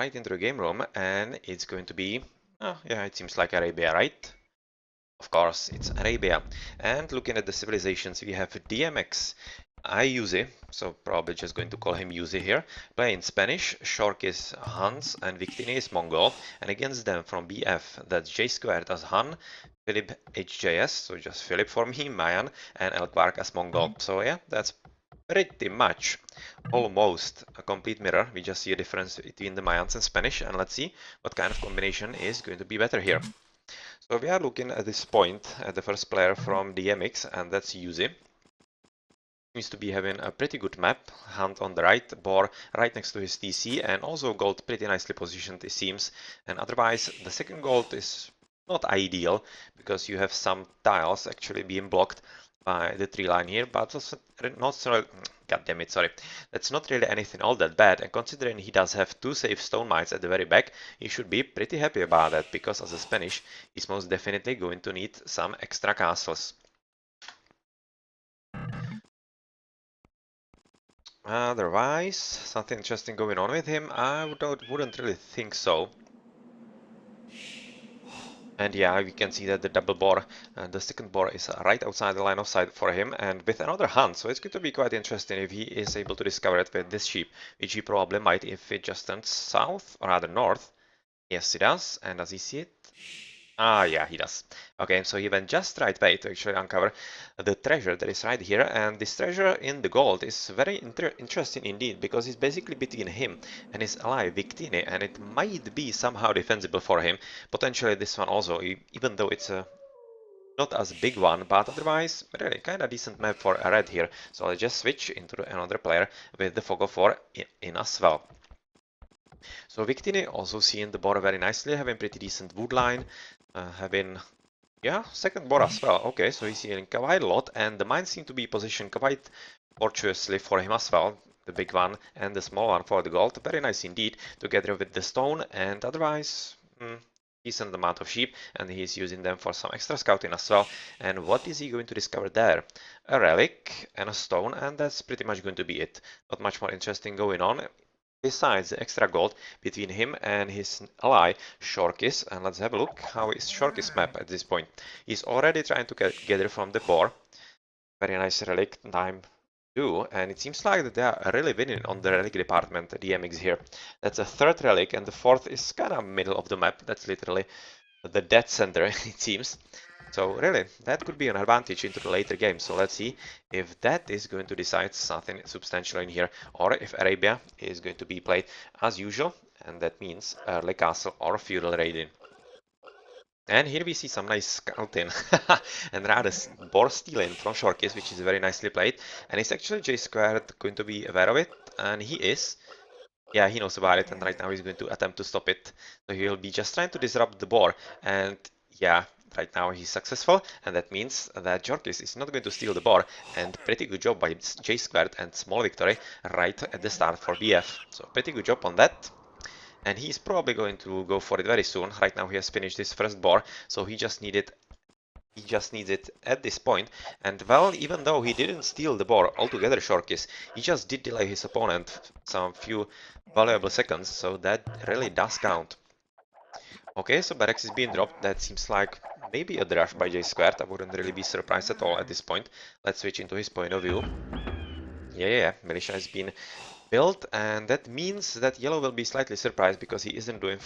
right into the game room, and it's going to be, oh yeah, it seems like Arabia, right? Of course, it's Arabia. And looking at the civilizations, we have DmX, Ayuzi, so probably just going to call him Yuzi here, playing Spanish, Shork is Hans, and Victini is Mongol. And against them from BF, that's J squared as Han, Philip HJS, so just Philip for me, Mayan, and Elkbark as Mongol. So yeah, that's pretty much almost a complete mirror. We just see a difference between the Mayans and Spanish, and let's see what kind of combination is going to be better here. So we are looking at this point at the first player from DmX, and that's Yuzi. Seems to be having a pretty good map. Hunt on the right, Boar right next to his TC, and also gold pretty nicely positioned it seems. And otherwise, the second gold is not ideal because you have some tiles actually being blocked by the tree line here, but also not so. God damn it, sorry. That's not really anything all that bad, and considering he does have 2 safe stone mines at the very back, he should be pretty happy about that, because as a Spanish, he's most definitely going to need some extra castles. Otherwise, something interesting going on with him? I wouldn't really think so. And yeah, we can see that the double boar, the second boar is right outside the line of sight for him, and with another hunt, so it's going to be quite interesting if he is able to discover it with this sheep, which he probably might if it just turns south, or rather north. Yes, he does, and does he see it? Ah, yeah, he does. Okay, so he went just right way to actually uncover the treasure that is right here, and this treasure in the gold is very interesting indeed, because it's basically between him and his ally Victini, and it might be somehow defensible for him. Potentially this one also, even though it's a not as big one, but otherwise really kind of decent map for a red here. So I'll just switch into another player with the Fog of War in as well. So Victini also seeing the board very nicely, having pretty decent wood line, having, yeah, second board as well. Okay, so he's seeing quite a lot, and the mines seem to be positioned quite fortuitously for him as well. The big one and the small one for the gold, very nice indeed, together with the stone, and otherwise, decent amount of sheep, and he's using them for some extra scouting as well. And what is he going to discover there? A relic and a stone, and that's pretty much going to be it. Not much more interesting going on. Besides the extra gold between him and his ally Shorkis, and let's have a look how is Shorkis map at this point. He's already trying to gather from the boar. Very nice relic time too, and it seems like that they are really winning on the relic department, DmX here. That's a third relic, and the fourth is kind of middle of the map. That's literally the dead center, it seems. So really, that could be an advantage into the later game. So let's see if that is going to decide something substantial in here, or if Arabia is going to be played as usual, and that means early castle or feudal raiding. And here we see some nice scouting and rather boar stealing from Shorkis, which is very nicely played. And it's actually J squared going to be aware of it, and he is. Yeah, he knows about it, and right now he's going to attempt to stop it. So he'll be just trying to disrupt the boar, and yeah, right now he's successful, and that means that Jorkis is not going to steal the boar, and pretty good job by J squared and small victory right at the start for BF. So pretty good job on that. And he's probably going to go for it very soon. Right now he has finished his first boar, so he just needs it at this point. And well, even though he didn't steal the boar altogether, Shorkis, he just did delay his opponent some few valuable seconds, so that really does count. Okay, so barracks is being dropped. That seems like maybe a draft by J squared. I wouldn't really be surprised at all at this point. Let's switch into his point of view. Yeah, militia has been built, and that means that yellow will be slightly surprised because he isn't doing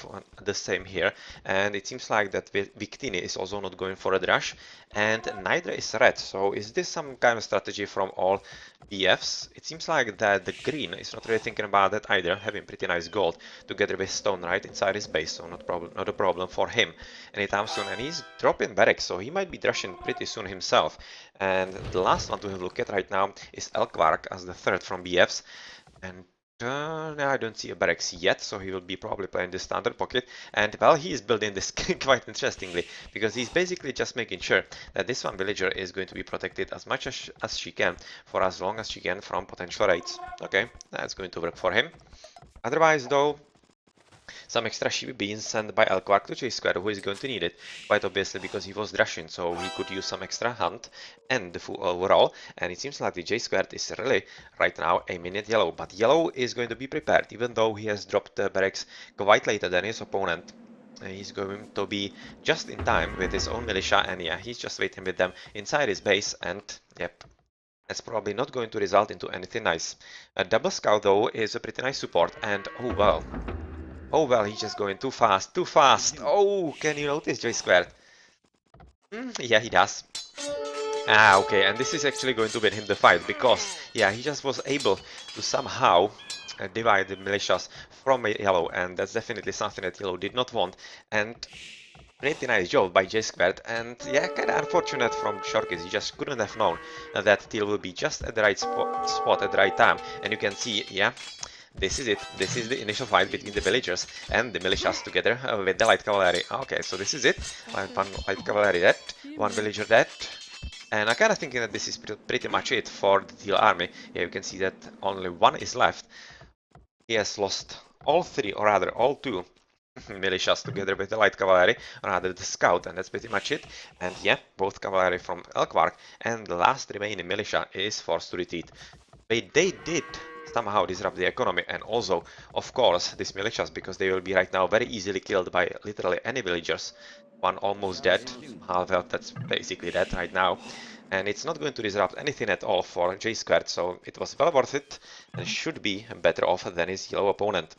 the same here, and it seems like that Victini is also not going for a rush, and neither is red. So is this some kind of strategy from all BFs? It seems like that the green is not really thinking about that either, having pretty nice gold together with stone right inside his base, so not a problem for him anytime soon. And he's dropping barracks, so he might be rushing pretty soon himself. And the last one to have a look at right now is Elkvark as the third from BFs. And I don't see a barracks yet, so he will be probably playing the standard pocket. And well, he is building this quite interestingly, because he's basically just making sure that this one villager is going to be protected as much as she can, for as long as she can from potential raids. Okay, that's going to work for him. Otherwise though, Some extra sheep being sent by Elkwark to J Square, who is going to need it, quite obviously because he was Russian, so he could use some extra hunt and the full overall. And it seems like the J Square is really right now aiming at yellow, but yellow is going to be prepared, even though he has dropped the barracks quite later than his opponent. He's going to be just in time with his own militia, and yeah, he's just waiting with them inside his base, and yep, that's probably not going to result into anything nice. A double scout though is a pretty nice support, and oh well. Oh well, he's just going too fast, too fast. Oh, can you notice J squared? Yeah, he does. Ah, okay, and this is actually going to win him the fight because, yeah, he just was able to somehow divide the militias from yellow, and that's definitely something that yellow did not want. And pretty nice job by J squared, and yeah, kinda unfortunate from Shorkis. He just couldn't have known that Teal will be just at the right spot at the right time, and you can see, yeah. This is it. This is the initial fight between the villagers and the militias together with the light cavalry. Okay, so this is it. One light cavalry dead, one villager dead. And I'm kind of thinking that this is pretty much it for the Teal army. Yeah, you can see that only one is left. He has lost all three, or rather all two militias together with the light cavalry, or rather the scout, and that's pretty much it. And yeah, both cavalry from Elkwark and the last remaining militia is forced to retreat. They did somehow disrupt the economy, and also, of course, these militias, because they will be right now very easily killed by literally any villagers. One almost dead, half health, that's basically dead right now. And it's not going to disrupt anything at all for J squared, so it was well worth it, and should be better off than his yellow opponent.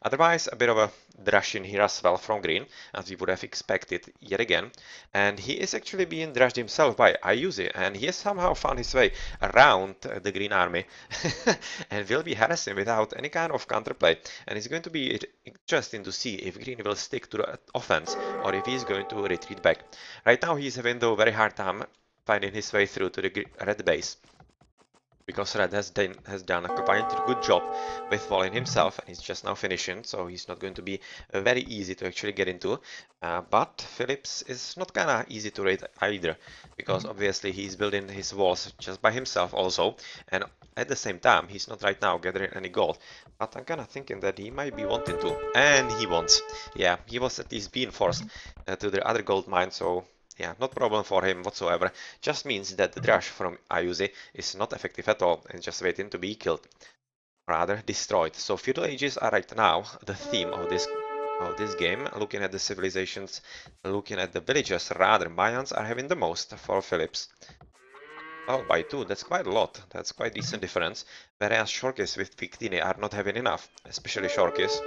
Otherwise, a bit of a drush in here as well from green, as we would have expected yet again. And he is actually being drushed himself by Ayuzi, and he has somehow found his way around the green army and will be harassing without any kind of counterplay. And it's going to be interesting to see if green will stick to the offense or if he's going to retreat back. Right now, he's having a very hard time finding his way through to the red base, because Red has done a quite good job with walling himself, and he's just now finishing, so he's not going to be very easy to actually get into. But Phillips is not kinda easy to raid either, because obviously he's building his walls just by himself also, and at the same time he's not right now gathering any gold. But I'm kinda thinking that he might be wanting to, and he wants. Yeah, he was at least being forced to the other gold mine, so yeah, not problem for him whatsoever. Just means that the drush from Ayuzi is not effective at all and just waiting to be killed. Rather destroyed. So feudal ages are right now the theme of this game. Looking at the civilizations, looking at the villages, rather Mayans are having the most for Phillips. Oh, by 2, that's quite a lot. That's quite decent difference. Whereas Shorkis with Victini are not having enough, especially Shorkis.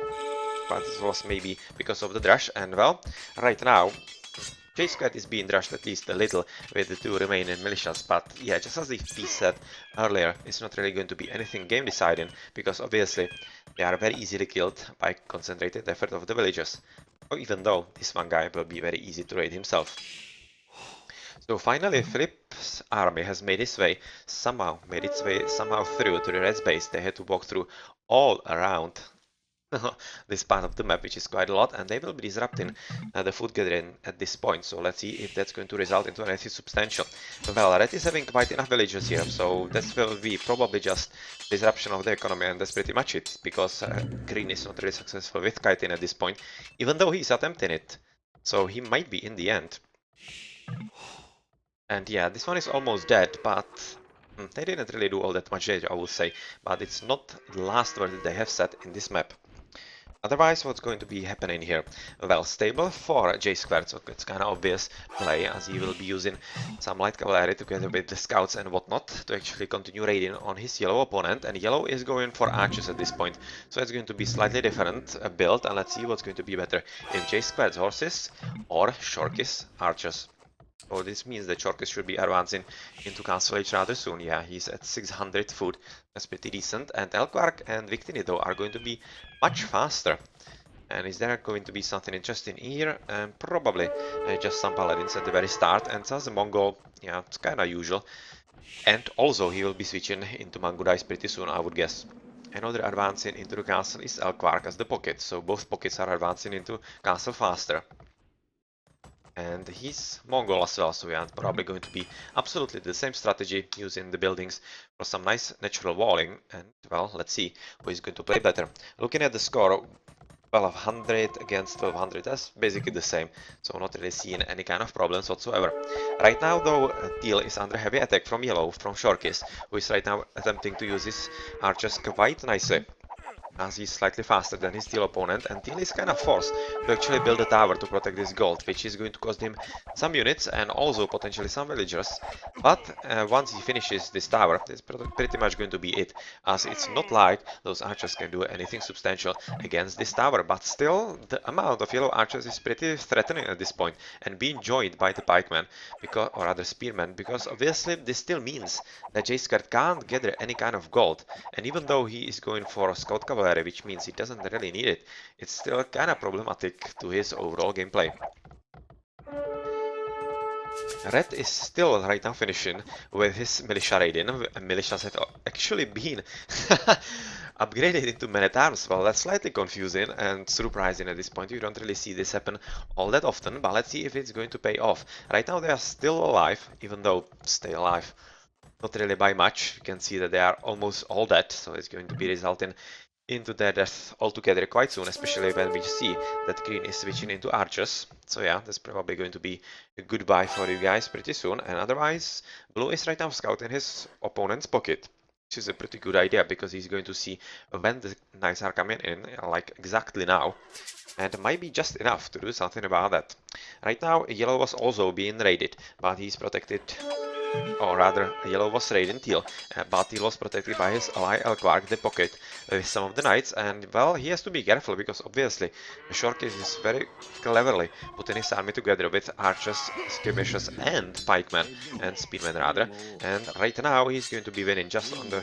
But this was maybe because of the drush, and well, right now J squared is being drushed at least a little with the two remaining militias, but yeah, just as the piece said earlier, it's not really going to be anything game deciding, because obviously they are very easily killed by concentrated effort of the villagers, or even though this one guy will be very easy to raid himself. So finally, Philip's army has made its way somehow through to the red base. They had to walk through all around this part of the map, which is quite a lot, and they will be disrupting the food gathering at this point. So let's see if that's going to result into anything substantial. Well, Red is having quite enough villagers here, so that will be probably just disruption of the economy, and that's pretty much it, because Green is not really successful with kiting at this point, even though he's attempting it. So he might be in the end. And yeah, this one is almost dead, but they didn't really do all that much damage, I would say, but it's not the last word that they have set in this map. Otherwise, what's going to be happening here? Well, stable for J squared, so it's kind of obvious play, as he will be using some light cavalry together with the scouts and whatnot to actually continue raiding on his yellow opponent, and yellow is going for archers at this point, so it's going to be slightly different build, and let's see what's going to be better, if J squared's horses or Shorkis archers. So this means that Shorkis should be advancing into Castle Age rather soon. Yeah, he's at 600 food. That's pretty decent. And Elkwark and Victini, though, are going to be much faster. And is there going to be something interesting here? Probably just some paladins at the very start. And as a Mongol, yeah, it's kind of usual. And also he will be switching into Mangudais pretty soon, I would guess. Another advancing into the castle is Elkwark as the pocket. So both pockets are advancing into castle faster. And he's Mongol as well, so we are probably going to be absolutely the same strategy, using the buildings for some nice natural walling. And well, let's see who is going to play better. Looking at the score, 1200 against 1200, that's basically the same, so not really seeing any kind of problems whatsoever. Right now though, Teal is under heavy attack from Yellow, from Shorkis, who is right now attempting to use his archers quite nicely, as he's slightly faster than his Teal opponent, and Teal is kind of forced to actually build a tower to protect this gold, which is going to cost him some units and also potentially some villagers. But once he finishes this tower, it's pretty much going to be it, as it's not like those archers can do anything substantial against this tower, but still the amount of yellow archers is pretty threatening at this point, and being joined by the pikemen, because, or rather spearmen, because obviously this still means that J-Skirt can't gather any kind of gold, and even though he is going for scout cavalry, which means he doesn't really need it, it's still kind of problematic to his overall gameplay. Red is still right now finishing with his militia raiding. Militias have actually been upgraded into men-at-arms. Well, that's slightly confusing and surprising at this point. You don't really see this happen all that often, but let's see if it's going to pay off. Right now they are still alive, even though stay alive not really by much. You can see that they are almost all dead, so it's going to be resulting into their death altogether quite soon, especially when we see that green is switching into archers. So yeah, that's probably going to be a goodbye for you guys pretty soon. And otherwise, blue is right now scouting his opponent's pocket, which is a pretty good idea because he's going to see when the knights are coming in, like exactly now. And it might be just enough to do something about that. Right now, yellow was also being raided, but he's protected, or rather, yellow was raiding teal, but teal was protected by his ally Elkwark the Pocket with some of the knights, and well, he has to be careful because obviously Shorkis is very cleverly putting his army together with archers, skirmishers, and pikemen, and spearmen rather, and right now he's going to be winning just on the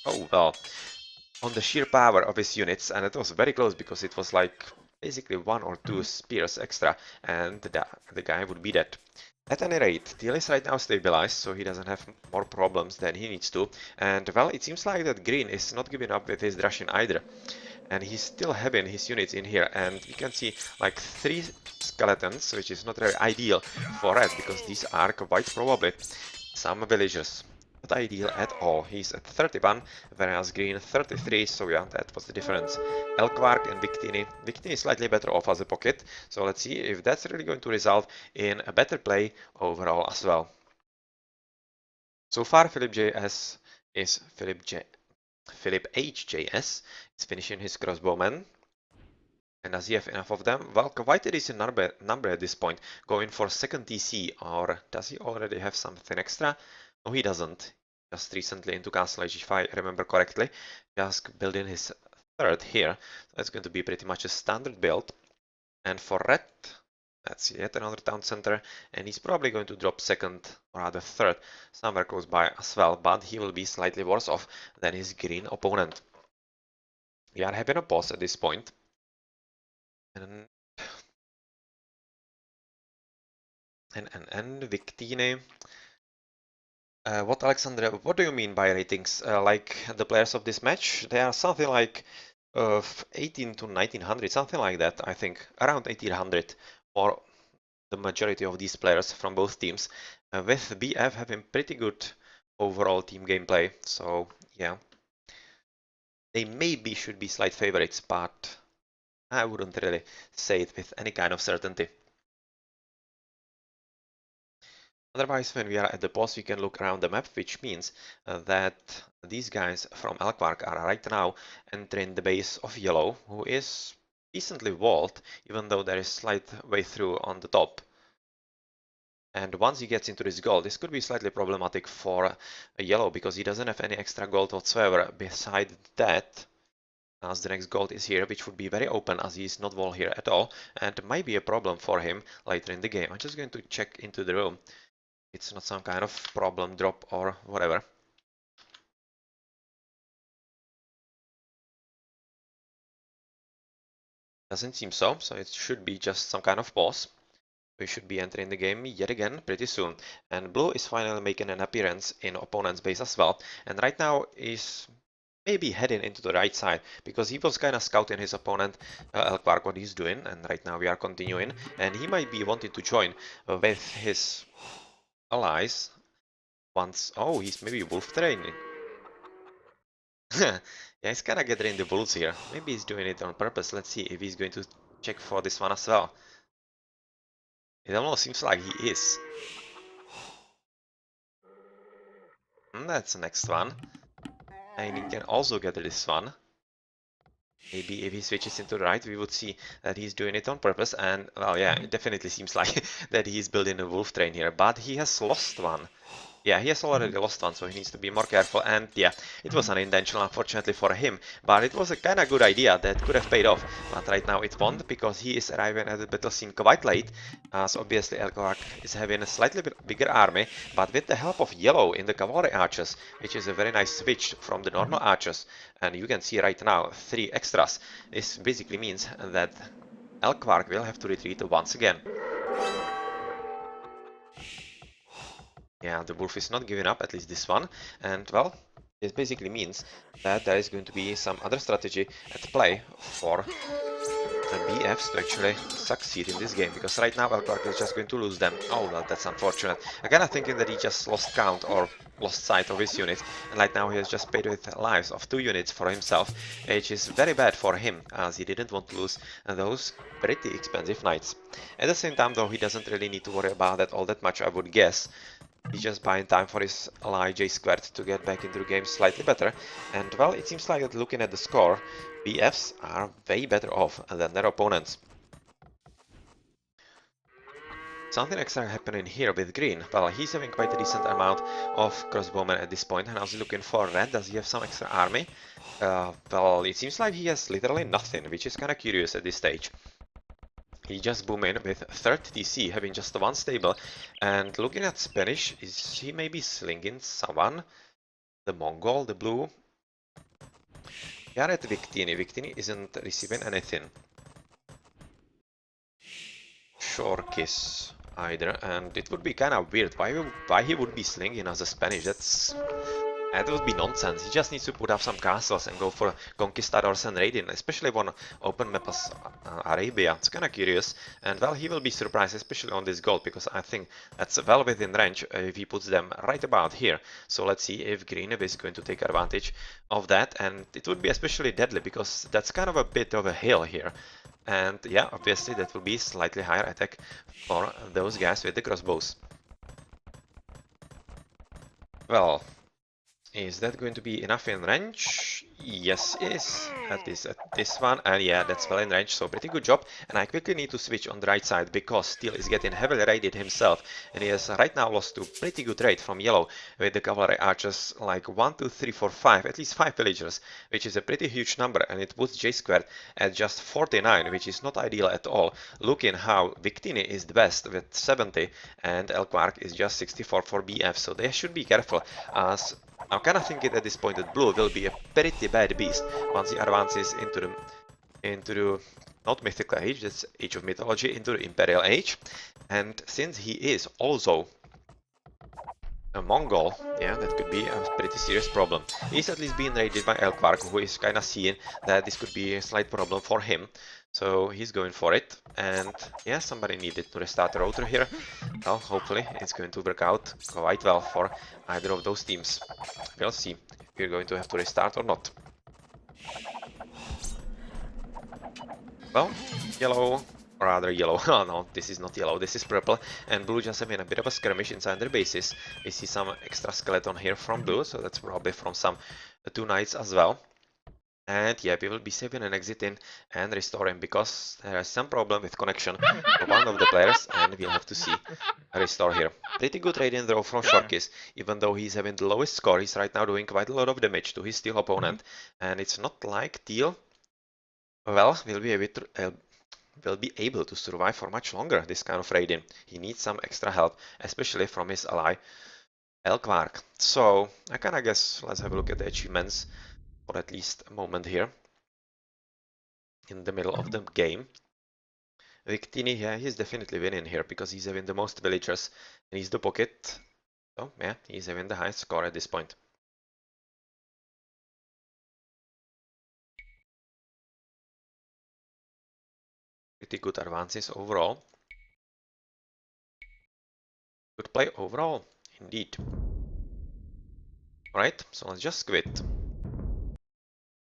oh well, on the sheer power of his units, and it was very close because it was like basically 1 or 2 spears extra, and the guy would be dead. At any rate, Teal is right now stabilized, so he doesn't have more problems than he needs to, and well, it seems like that Green is not giving up with his Drashin either, and he's still having his units in here, and we can see like 3 skeletons, which is not really ideal for Red, because these are quite probably some villagers. Not ideal at all. He's at 31, whereas Green 33, so yeah, that was the difference. Elkvark and Victini. Victini is slightly better off as a pocket, so let's see if that's really going to result in a better play overall as well. So far, Philip JS is Philip HJS is finishing his crossbowmen. And does he have enough of them? Well, quite a decent number at this point, going for second TC, or does he already have something extra? No, he doesn't. Just recently into Castle Age, if I remember correctly. Just building his third here. That's going to be pretty much a standard build. And for Red, that's yet another town center, and he's probably going to drop second, or rather third, somewhere close by as well, but he will be slightly worse off than his green opponent. We are having a pause at this point. And Victini. What, Alexandra, what do you mean by ratings? Like the players of this match? They are something like 18 to 1900, something like that, I think. Around 1800 for the majority of these players from both teams. With BF having pretty good overall team gameplay. So, yeah. They maybe should be slight favorites, but I wouldn't really say it with any kind of certainty. Otherwise, when we are at the boss, we can look around the map, which means that these guys from Elkwark are right now entering the base of Yellow, who is decently walled, even though there is slight way through on the top. And once he gets into this gold, this could be slightly problematic for Yellow, because he doesn't have any extra gold whatsoever. Beside that, as the next gold is here, which would be very open as he is not wall here at all, and might be a problem for him later in the game. I'm just going to check into the room. It's not some kind of problem drop or whatever. Doesn't seem so, so it should be just some kind of pause. We should be entering the game yet again pretty soon. And blue is finally making an appearance in opponent's base as well. And right now is maybe heading into the right side, because he was kind of scouting his opponent, Elkvark, what he's doing. And right now we are continuing. And he might be wanting to join with his allies once. Oh, he's maybe wolf training. Yeah, he's kind of gathering the wolves here. Maybe he's doing it on purpose. Let's see if he's going to check for this one as well. It almost seems like he is. That's the next one. And he can also gather this one. Maybe if he switches into the right, we would see that he's doing it on purpose. And, well, yeah, it definitely seems like that he's building a wolf train here. But he has lost one. Yeah, he has already lost one, so he needs to be more careful. And yeah, it was unintentional, unfortunately for him, but it was a kind of good idea that could have paid off. But right now it won't, because he is arriving at the battle scene quite late, as obviously Elgork is having a slightly bigger army, but with the help of yellow in the cavalry archers, which is a very nice switch from the normal archers. And you can see right now 3 extras. This basically means that Elgork will have to retreat once again. Yeah, the wolf is not giving up, at least this one. And, well, this basically means that there is going to be some other strategy at play for the BFs to actually succeed in this game, because right now Elgork is just going to lose them. Oh, well, that's unfortunate. I'm kind of thinking that he just lost count or lost sight of his units, and right now he has just paid with lives of 2 units for himself, which is very bad for him, as he didn't want to lose those pretty expensive knights. At the same time, though, he doesn't really need to worry about that all that much, I would guess. He's just buying time for his ally J squared to get back into the game slightly better. And, well, it seems like that looking at the score, BFs are way better off than their opponents. Something extra happening here with green. Well, he's having quite a decent amount of crossbowmen at this point, and I was looking for red. Does he have some extra army? Well, it seems like he has literally nothing, which is kind of curious at this stage. He just boom in with 30 TC, having just one stable, and looking at Spanish, is he maybe slinging someone? The Mongol, the blue? We are at Victini. Victini isn't receiving anything. Sure kiss either, and it would be kind of weird. Why he would be slinging as a Spanish? That would be nonsense. He just needs to put up some castles and go for conquistadors and raiding, especially on open map as Arabia. It's kind of curious, and, well, he will be surprised, especially on this gold, because I think that's well within range if he puts them right about here. So let's see if Green is going to take advantage of that, and it would be especially deadly because that's kind of a bit of a hill here. And yeah, obviously that will be slightly higher attack for those guys with the crossbows. Well, is that going to be enough in range? Yes, it is. At least at this one. And yeah, that's well in range, so pretty good job. And I quickly need to switch on the right side because Steel is getting heavily raided himself. And he has right now lost to pretty good raid from yellow with the cavalry archers, like 1, 2, 3, 4, 5, at least 5 villagers, which is a pretty huge number. And it puts J squared at just 49, which is not ideal at all. Looking how Victini is the best with 70 and Elgork is just 64 for BF. So they should be careful, as I'm kind of thinking at this point that blue will be a pretty bad beast once he advances into the not mythical age, that's age of mythology, into the imperial age. And since he is also a Mongol, yeah, that could be a pretty serious problem. He's at least being raided by Elgork, who is kind of seeing that this could be a slight problem for him. So he's going for it, and yeah, somebody needed to restart the router here. Well, hopefully it's going to work out quite well for either of those teams. We'll see if we're going to have to restart or not. Well, yellow, or rather yellow, oh no, this is not yellow, this is purple, and blue just having a bit of a skirmish inside their bases. We see some extra skeleton here from blue, so that's probably from some 2 knights as well. And yeah, we will be saving and exiting and restoring because there is some problem with connection for one of the players, and we'll have to see a restore here. Pretty good raiding throw from Shorkis. Even though he's having the lowest score, he's right now doing quite a lot of damage to his Steel opponent. And it's not like Teal, well, will be able to survive for much longer this kind of raiding. He needs some extra help, especially from his ally Elgork. So I kinda guess let's have a look at the achievements for at least a moment here in the middle of the game. Victini, yeah, he's definitely winning here because he's having the most villagers and he's the pocket. So yeah, he's having the highest score at this point. Pretty good advances overall. Good play overall, indeed. Alright, so let's just quit.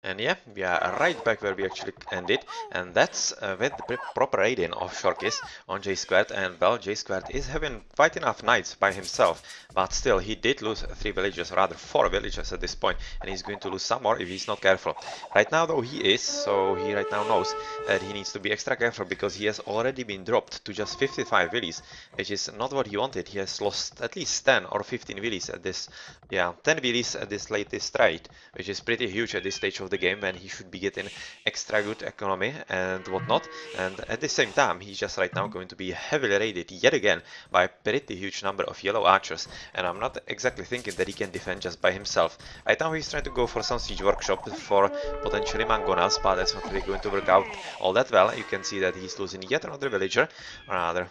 And yeah, we are right back where we actually ended, and that's with the proper raiding of Shorkis on J Squared, and well, J Squared is having quite enough knights by himself, but still, he did lose 3 villagers, rather 4 villagers at this point, and he's going to lose some more if he's not careful. Right now, though, he is, so he right now knows that he needs to be extra careful, because he has already been dropped to just 55 villies, which is not what he wanted. He has lost at least 10 or 15 villies at this, yeah, 10 villies at this latest trade, which is pretty huge at this stage of the game when he should be getting extra good economy and whatnot. And at the same time, he's just right now going to be heavily raided yet again by a pretty huge number of yellow archers. And I'm not exactly thinking that he can defend just by himself. Right now he's trying to go for some siege workshop for potentially mangonels, but that's not really going to work out all that well. You can see that he's losing yet another villager, rather,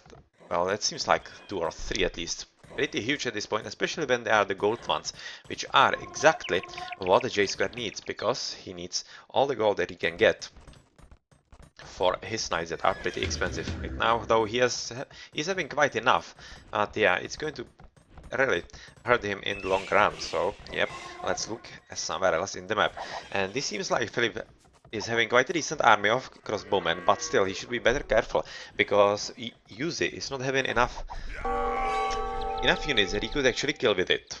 well, it seems like 2 or 3 at least. Pretty huge at this point, especially when they are the gold ones, which are exactly what the J Square needs, because he needs all the gold that he can get for his knights that are pretty expensive. Right now, though, he's having quite enough, but yeah, it's going to really hurt him in the long run. So, yep, let's look somewhere else in the map. And this seems like Philip is having quite a decent army of crossbowmen, but still, he should be better careful, because Yuzi is not having enough units that he could actually kill with it.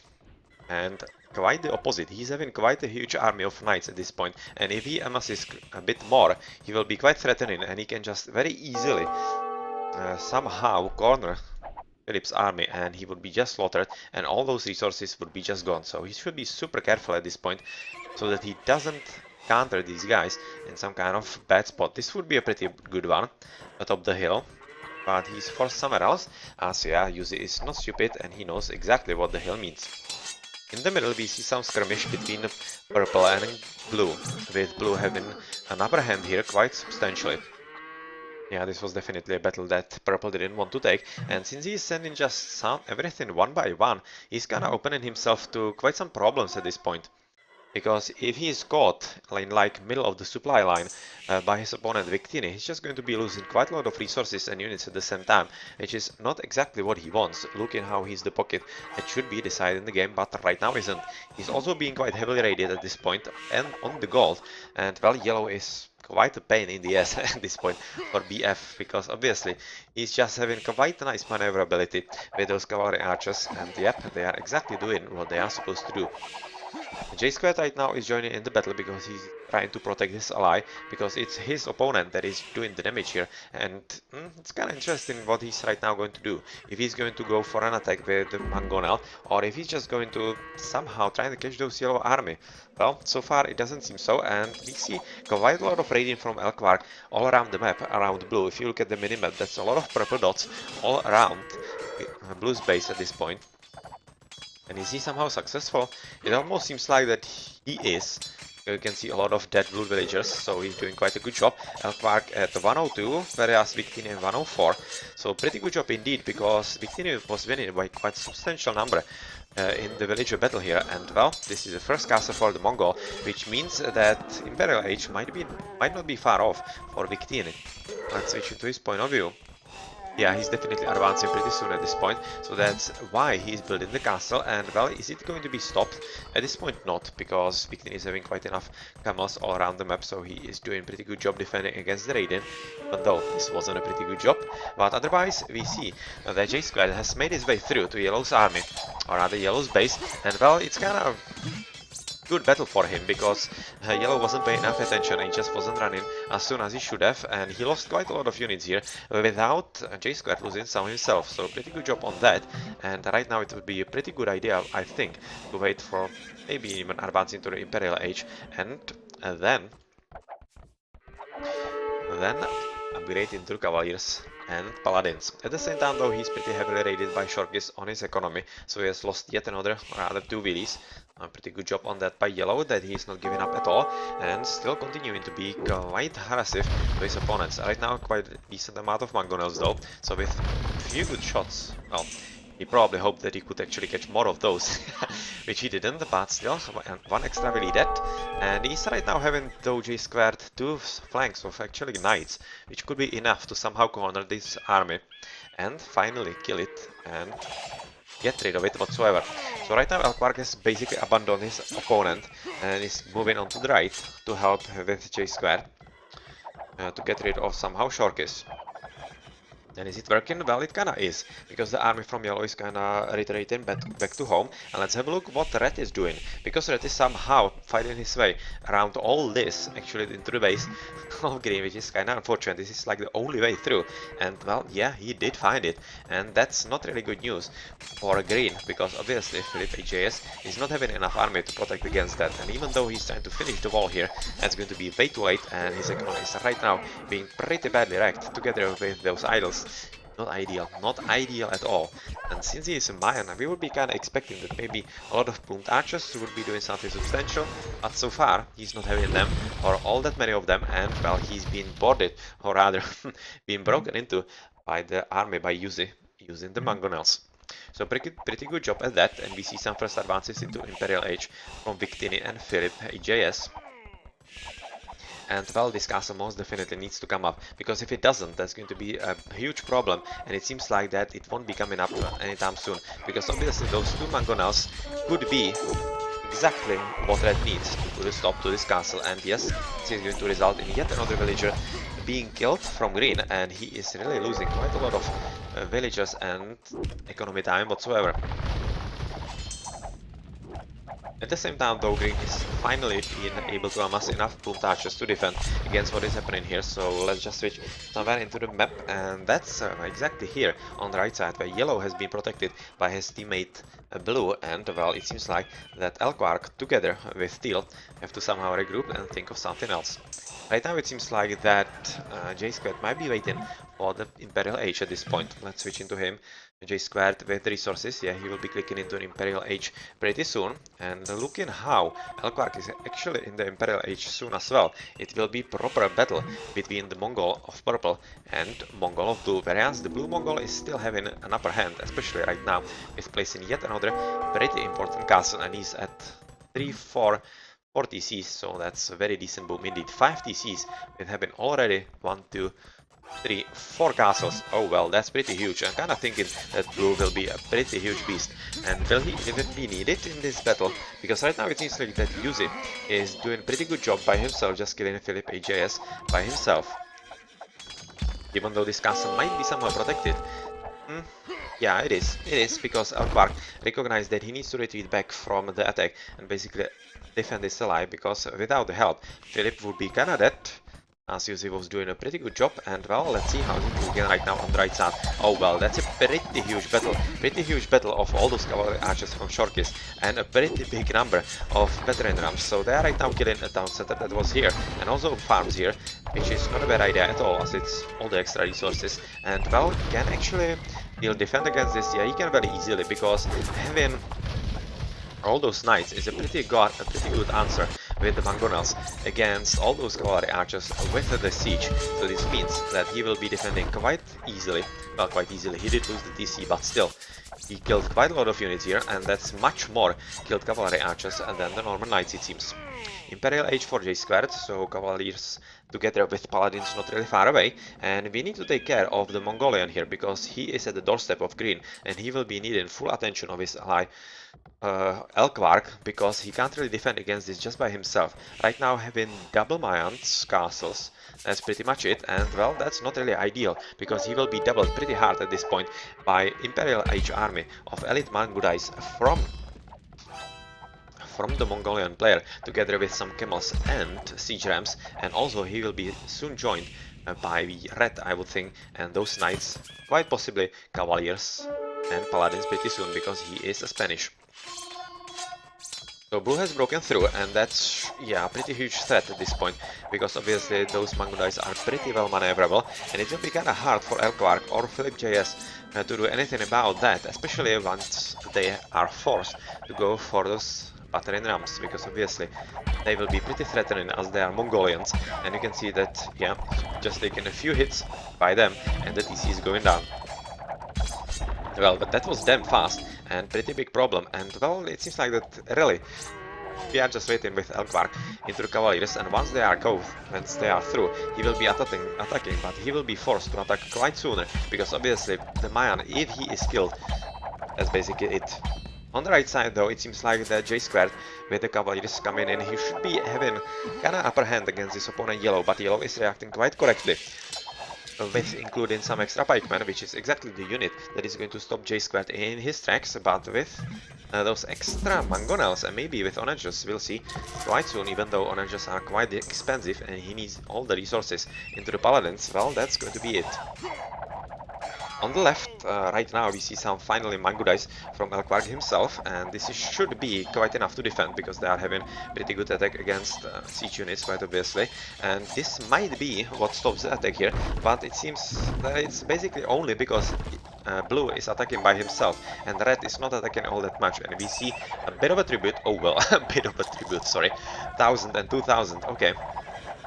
And quite the opposite, he's having quite a huge army of knights at this point, and if he amasses a bit more, he will be quite threatening, and he can just very easily somehow corner Philip's army, and he would be just slaughtered, and all those resources would be just gone. So he should be super careful at this point, so that he doesn't counter these guys in some kind of bad spot. This would be a pretty good one atop the hill, but he's forced somewhere else, as yeah, Yuzi is not stupid and he knows exactly what the hill means. In the middle we see some skirmish between purple and blue, with blue having an upper hand here quite substantially. Yeah, this was definitely a battle that purple didn't want to take, and since he's sending just everything one by one, he's kinda opening himself to quite some problems at this point. Because if he is caught in like middle of the supply line by his opponent Victini, he's just going to be losing quite a lot of resources and units at the same time, which is not exactly what he wants. Looking how he's the pocket that should be decided in the game, but right now isn't. He's also being quite heavily raided at this point and on the gold, and well, yellow is quite a pain in the ass at this point for BF, because obviously he's just having quite a nice maneuverability with those cavalry archers, and yep, they are exactly doing what they are supposed to do. J Squared right now is joining in the battle because he's trying to protect his ally, because it's his opponent that is doing the damage here, and it's kind of interesting what he's right now going to do. If he's going to go for an attack with the Mangonel, or if he's just going to somehow try to catch those yellow army. Well, so far it doesn't seem so, and we see quite a lot of raiding from Elkvark all around the map, around blue. If you look at the minimap, that's a lot of purple dots all around blue's base at this point. And is he somehow successful? It almost seems like that he is. You can see a lot of dead blue villagers, so he's doing quite a good job. Elkvark at 102, whereas Victini at 104. So pretty good job indeed, because Victini was winning by quite a substantial number in the villager battle here. And well, this is the first castle for the Mongol, which means that Imperial Age might not be far off for Victini. Let's switch into his point of view. Yeah, he's definitely advancing pretty soon at this point, so that's why he's building the castle. And well, is it going to be stopped? At this point not, because Victini is having quite enough camels all around the map, so he is doing a pretty good job defending against the Raiden, even though this wasn't a pretty good job. But otherwise, we see that J Squad has made his way through to Yellow's army, or rather Yellow's base, and well, it's kind of good battle for him, because Yellow wasn't paying enough attention and he just wasn't running as soon as he should have, and he lost quite a lot of units here without J Squad losing some himself, so pretty good job on that. And right now it would be a pretty good idea, I think, to wait for maybe even advancing to the Imperial Age, and then upgrade into Cavaliers and Paladins. At the same time though, he's pretty heavily raided by Shorkis on his economy, so he has lost yet another, rather 2 villies. A pretty good job on that by Yellow, that he's not giving up at all, and still continuing to be quite harassive to his opponents. Right now quite a decent amount of Mangonels though, so with a few good shots, well, he probably hoped that he could actually catch more of those, which he didn't, but still, one extra villy dead. And he's right now having J Squared 2 flanks of actually knights, which could be enough to somehow corner this army and finally kill it. And get rid of it whatsoever. So right now Elkwark has basically abandoned his opponent and is moving on to the right to help with J squared to get rid of somehow Shorkis. And is it working? Well, it kinda is, because the army from yellow is kinda retreating back to home. And let's have a look what Red is doing, because Red is somehow fighting his way around all this, actually into the base of green, which is kinda unfortunate. This is like the only way through. And well, yeah, he did find it. And that's not really good news for green, because obviously Philip AJS is not having enough army to protect against that. And even though he's trying to finish the wall here, that's going to be way too late, and his economy is right now being pretty badly wrecked together with those idols. Not ideal, not ideal at all. And since he is a Mayan, we would be kinda expecting that maybe a lot of plumed archers would be doing something substantial, but so far he's not having them, or all that many of them, and well, he's been boarded, or rather, been broken into by the army by using the mangonels. So pretty good job at that, and we see some first advances into Imperial Age from Victini and Philip AJS. And well, this castle most definitely needs to come up, because if it doesn't, that's going to be a huge problem, and it seems like that it won't be coming up anytime soon, because obviously those two mangonels could be exactly what Red needs to put a stop to this castle. And yes, this is going to result in yet another villager being killed from green, and he is really losing quite a lot of villagers and economy time whatsoever. At the same time, though, green is finally been able to amass enough plumed archers to defend against what is happening here, so let's just switch somewhere into the map, and that's exactly here on the right side, where yellow has been protected by his teammate blue, and well, it seems like that Elkwark together with teal have to somehow regroup and think of something else. Right now it seems like that J Squared might be waiting for the Imperial Age at this point. Let's switch into him. J Squared with resources, yeah, he will be clicking into an Imperial Age pretty soon. And looking how Elkwark is actually in the Imperial Age soon as well. It will be proper battle between the Mongol of purple and Mongol of blue, whereas the blue Mongol is still having an upper hand, especially right now, with placing yet another pretty important castle, and he's at 4 TCs, so that's a very decent boom indeed. 5 TCs with having already 1, 2, 3, 4 castles. Oh well, that's pretty huge. I'm kinda thinking that blue will be a pretty huge beast. And will he even be needed in this battle? Because right now it seems like that Yuzi is doing a pretty good job by himself, just killing Philip AJS by himself. Even though this castle might be somehow protected. Yeah, it is, because Elkwark recognized that he needs to retreat back from the attack and basically defend his ally, because without the help, Philip would be kinda dead. As Yuzi was doing a pretty good job, and well, let's see how he's looking right now on the right side. Oh well, that's a pretty huge battle of all those cavalry archers from Shorkis, and a pretty big number of veteran rams. So they are right now killing a town center that was here, and also farms here, which is not a bad idea at all, as it's all the extra resources. And well, he can actually, he'll defend against this, yeah, he can very easily, because having all those knights is a pretty good answer with the mangonels against all those cavalry archers with the siege. So this means that he will be defending quite easily. Well, quite easily, he did lose the DC, but still, he killed quite a lot of units here, and that's much more killed cavalry archers than the Norman knights, it seems. Imperial Age for J Squared, so cavaliers together with paladins not really far away, and we need to take care of the Mongolian here, because he is at the doorstep of green, and he will be needing full attention of his ally Elkwark, because he can't really defend against this just by himself. Right now having double Mayans castles, that's pretty much it, and well, that's not really ideal, because he will be doubled pretty hard at this point by Imperial Age army of elite Mangudais from the Mongolian player, together with some camels and siege rams, and also he will be soon joined by red, I would think, and those knights, quite possibly cavaliers and paladins pretty soon, because he is a Spanish. So blue has broken through, and that's, yeah, a pretty huge threat at this point, because obviously those Mangudais are pretty well maneuverable, and it will be kinda hard for Elkwark or Philip JS to do anything about that, especially once they are forced to go for those battering rams, because obviously they will be pretty threatening as they are Mongolians, and you can see that, yeah, just taking a few hits by them, and the TC is going down. Well, but that was damn fast, and pretty big problem, and well, it seems like that really we are just waiting with Elkwark into the cavaliers, and once they are through, he will be attacking, but he will be forced to attack quite sooner, because obviously the Mayan, if he is killed That's basically it. On the right side though, it seems like the J squared with the Cavaliers coming in, he should be having kinda upper hand against his opponent Yellow, but Yellow is reacting quite correctly. With including some extra pikemen, which is exactly the unit that is going to stop J squared in his tracks, but with those extra mangonels and maybe with onagers, we'll see quite soon, even though onagers are quite expensive and he needs all the resources into the paladins, well, that's going to be it. On the left, right now, we see some finally mango dice from Elkvarg himself, and this should be quite enough to defend because they are having pretty good attack against siege units, quite obviously. And this might be what stops the attack here, but it seems that it's basically only because Blue is attacking by himself, and Red is not attacking all that much. And we see a bit of a tribute. Oh well, a bit of a tribute. Sorry, 1,000 and 2,000. Okay.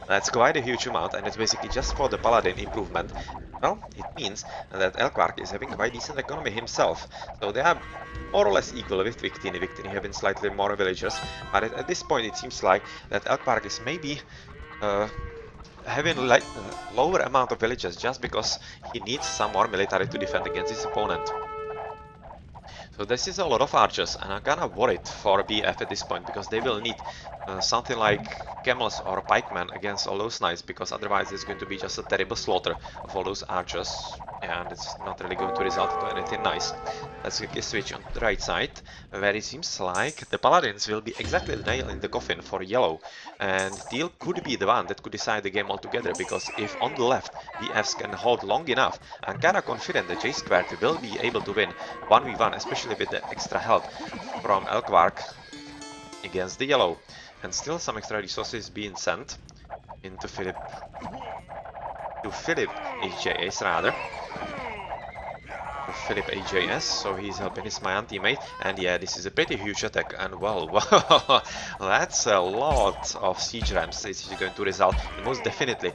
That's quite a huge amount, and it's basically just for the Paladin improvement. Well, it means that Elkvark is having quite decent economy himself, so they are more or less equal with Victini. Victini having slightly more villagers, but at this point it seems like that Elkvark is maybe having like lower amount of villagers just because he needs some more military to defend against his opponent. So this is a lot of archers, and I'm kinda worried for BF at this point, because they will need something like camels or pikemen against all those knights, because otherwise it's going to be just a terrible slaughter of all those archers, and it's not really going to result into anything nice. Let's quickly switch on the right side, where it seems like the paladins will be exactly the nail in the coffin for Yellow, and Teal could be the one that could decide the game altogether, because if on the left BFs can hold long enough, I'm kinda confident that J Squared will be able to win 1v1, especially with the extra help from Elkvark against the Yellow. And still some extra resources being sent into Philip HJS rather. Philip AJS, so he's helping his Mayan teammate, and yeah, this is a pretty huge attack, and well, that's a lot of siege ramps. This is going to result in most definitely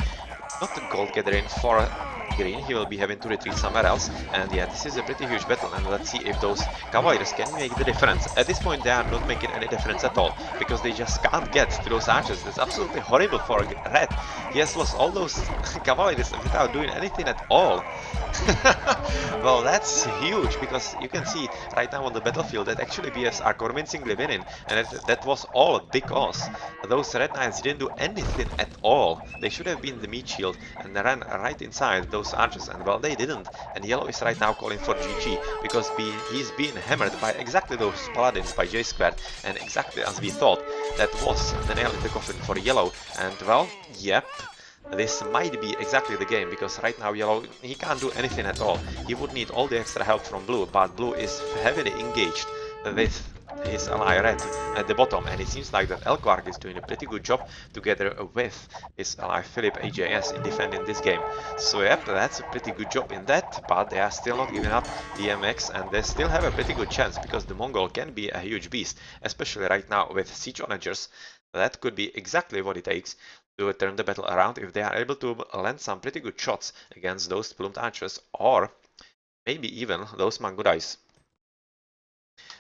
not the gold gathering for Green. He will be having to retreat somewhere else, and yeah, this is a pretty huge battle, and let's see if those Cavaliers can make the difference. At this point they are not making any difference at all, because they just can't get to those archers. That's absolutely horrible for Red. He has lost all those Cavaliers without doing anything at all. Well, that's huge, because you can see right now on the battlefield that actually BFs are convincingly winning, and that was all because those Red Knights didn't do anything at all. They should have been the meat shield and ran right inside those archers, and well, they didn't. And Yellow is right now calling for GG, because he's being hammered by exactly those paladins by J Squared, and exactly as we thought, that was the nail in the coffin for Yellow. And well, yep. This might be exactly the game, because right now Yellow, he can't do anything at all. He would need all the extra help from Blue, but Blue is heavily engaged with his ally Red at the bottom, and it seems like that Elkvark is doing a pretty good job together with his ally Philip AJS in defending this game. So yep, that's a pretty good job in that, but they are still not giving up DmX, and they still have a pretty good chance, because the Mongol can be a huge beast, especially right now with siege onagers. That could be exactly what it takes to turn the battle around if they are able to land some pretty good shots against those plumed archers, or maybe even those mango dice.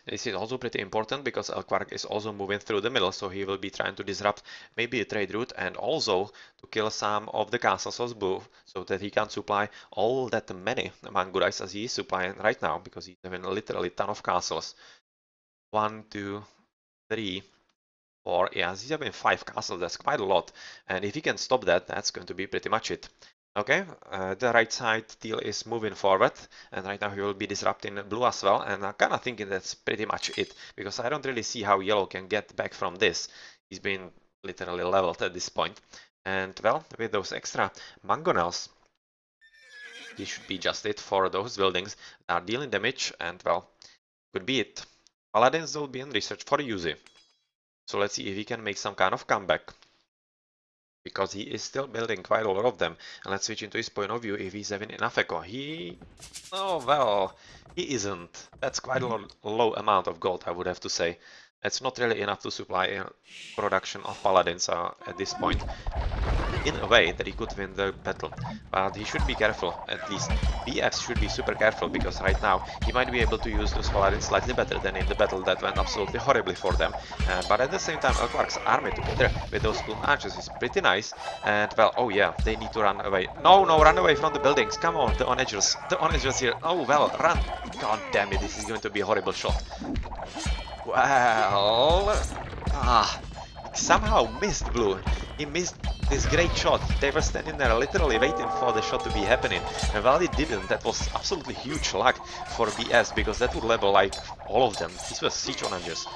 This is also pretty important because Elkvark is also moving through the middle, so he will be trying to disrupt maybe a trade route, and also to kill some of the castles of Blue, so that he can supply all that many mango dice as he is supplying right now, because he's having literally a ton of castles. 1, 2, 3, 4, yeah, he's having 5 castles, that's quite a lot, and if he can stop that, that's going to be pretty much it. Okay, the right side Teal is moving forward, and right now he will be disrupting Blue as well, and I'm kinda thinking that's pretty much it, because I don't really see how Yellow can get back from this. He's been literally leveled at this point, and well, with those extra mangonels, this should be just it for those buildings that are dealing damage, and well, could be it. Paladins will be in research for Yuzi. So let's see if he can make some kind of comeback, because he is still building quite a lot of them. And let's switch into his point of view if he's having enough echo. Oh well, he isn't. That's quite a low amount of gold, I would have to say. It's not really enough to supply production of paladins at this point. in a way that he could win the battle. But he should be careful, at least. BF should be super careful, because right now he might be able to use those paladins slightly better than in the battle that went absolutely horribly for them. But at the same time, Elkwark's army together with those plume archers is pretty nice. And well, oh yeah, they need to run away. No, no, run away from the buildings. Come on, the onagers. The onagers here. Oh well, run. God damn it, this is going to be a horrible shot. Well, somehow missed Blue. He missed this great shot. They were standing there literally waiting for the shot to be happening. And while it didn't, that was absolutely huge luck for BS, because that would level like all of them. These were siege onagers.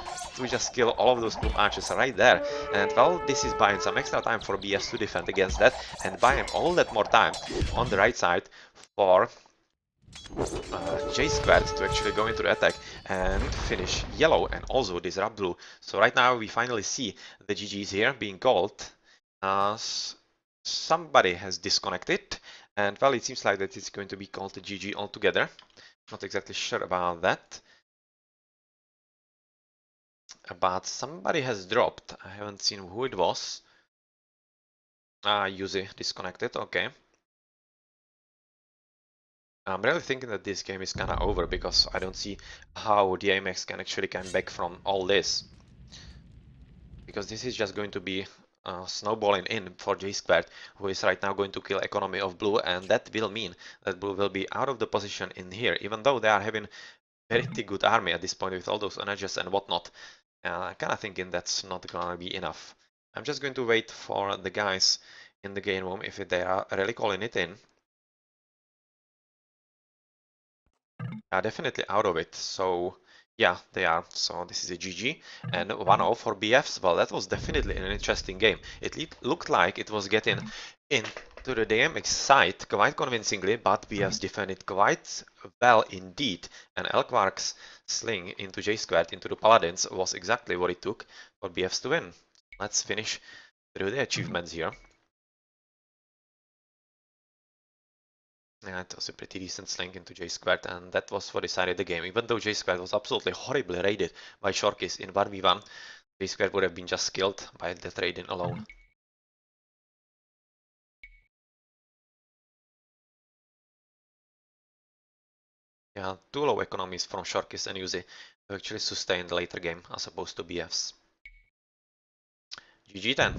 We just kill all of those plume archers right there. And well, this is buying some extra time for BS to defend against that, and buying all that more time on the right side for J squared to actually go into the attack and finish yellow and also disrupt blue. So right now we finally see the GGs here being called. Somebody has disconnected, and well, it seems like that it's going to be called the GG altogether. Not exactly sure about that. But somebody has dropped. I haven't seen who it was. Yuzi disconnected, okay. I'm really thinking that this game is kinda over, because I don't see how DmX can actually come back from all this. Because this is just going to be snowballing in for J squared, who is right now going to kill economy of blue, and that will mean that blue will be out of the position in here, even though they are having pretty good army at this point with all those onagers and whatnot. I'm kinda thinking that's not gonna be enough. I'm just going to wait for the guys in the game room if they are really calling it in. Definitely out of it. So yeah, they are. So this is a GG and 1-0 for BFs. Well, that was definitely an interesting game. It looked like it was getting into the DmX side quite convincingly, but BFs defended quite well indeed. And Elkwark's sling into J squared into the Paladins was exactly what it took for BFs to win. Let's finish through the achievements here. Yeah, it was a pretty decent sling into J squared, and that was what decided the game. Even though J squared was absolutely horribly raided by Shorkis in 1v1, J squared would have been just killed by that raiding alone. Yeah, too low economies from Shorkis and Yuzi to actually sustain the later game as opposed to BFs. GG then.